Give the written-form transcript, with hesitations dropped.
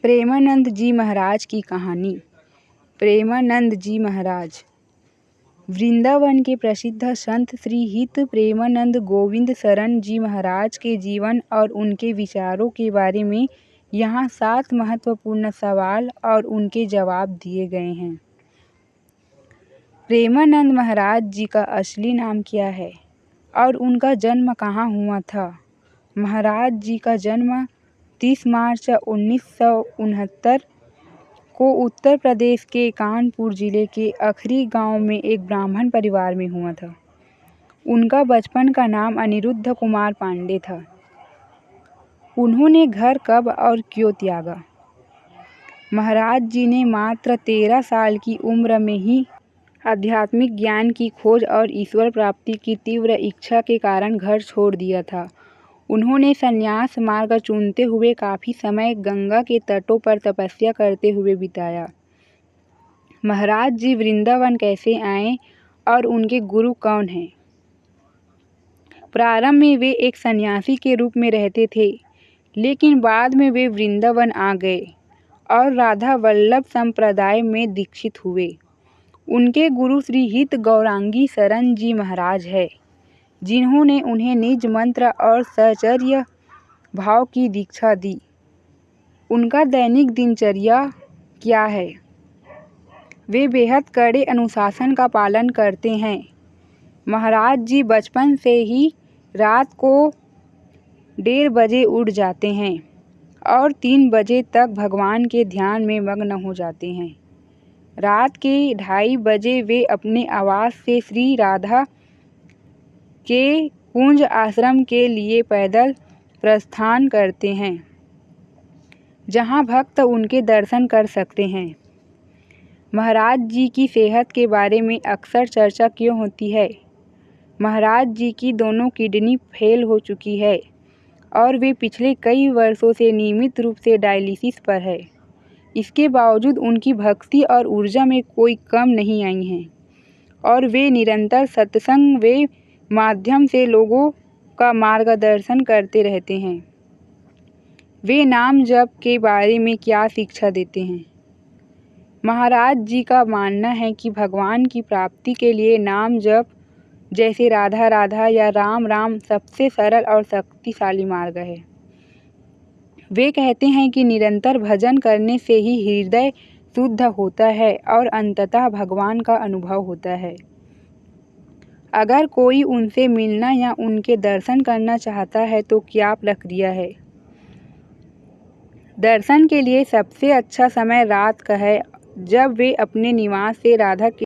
प्रेमानंद जी महाराज की कहानी। प्रेमानंद जी महाराज वृंदावन के प्रसिद्ध संत श्री हित प्रेमानंद गोविंद शरण जी महाराज के जीवन और उनके विचारों के बारे में यहाँ 7 महत्वपूर्ण सवाल और उनके जवाब दिए गए हैं। प्रेमानंद महाराज जी का असली नाम क्या है और उनका जन्म कहाँ हुआ था? महाराज जी का जन्म 30 मार्च 1969 को उत्तर प्रदेश के कानपुर जिले के अखरी गांव में एक ब्राह्मण परिवार में हुआ था। उनका बचपन का नाम अनिरुद्ध कुमार पांडे था। उन्होंने घर कब और क्यों त्यागा? महाराज जी ने मात्र 13 साल की उम्र में ही आध्यात्मिक ज्ञान की खोज और ईश्वर प्राप्ति की तीव्र इच्छा के कारण घर छोड़ दिया था। उन्होंने संन्यास मार्ग चुनते हुए काफ़ी समय गंगा के तटों पर तपस्या करते हुए बिताया। महाराज जी वृंदावन कैसे आए और उनके गुरु कौन हैं? प्रारंभ में वे एक सन्यासी के रूप में रहते थे, लेकिन बाद में वे वृंदावन आ गए और राधा वल्लभ संप्रदाय में दीक्षित हुए। उनके गुरु श्री हित गौरांगी शरण जी महाराज है, जिन्होंने उन्हें निज मंत्र और सहचर्य भाव की दीक्षा दी। उनका दैनिक दिनचर्या क्या है? वे बेहद कड़े अनुशासन का पालन करते हैं। महाराज जी बचपन से ही रात को 1:30 बजे उठ जाते हैं और 3 बजे तक भगवान के ध्यान में मग्न हो जाते हैं। रात के 2:30 बजे वे अपने आवास से श्री राधा के कुंज आश्रम के लिए पैदल प्रस्थान करते हैं, जहां भक्त उनके दर्शन कर सकते हैं। महाराज जी की सेहत के बारे में अक्सर चर्चा क्यों होती है? महाराज जी की दोनों किडनी फेल हो चुकी है और वे पिछले कई वर्षों से नियमित रूप से डायलिसिस पर है। इसके बावजूद उनकी भक्ति और ऊर्जा में कोई कम नहीं आई है और वे निरंतर सत्संग वे माध्यम से लोगों का मार्गदर्शन करते रहते हैं। वे नाम जप के बारे में क्या शिक्षा देते हैं? महाराज जी का मानना है कि भगवान की प्राप्ति के लिए नाम जप जैसे राधा राधा या राम राम सबसे सरल और शक्तिशाली मार्ग है। वे कहते हैं कि निरंतर भजन करने से ही हृदय शुद्ध होता है और अंततः भगवान का अनुभव होता है। अगर कोई उनसे मिलना या उनके दर्शन करना चाहता है तो क्या प्रक्रिया है? दर्शन के लिए सबसे अच्छा समय रात का है, जब वे अपने निवास से राधा के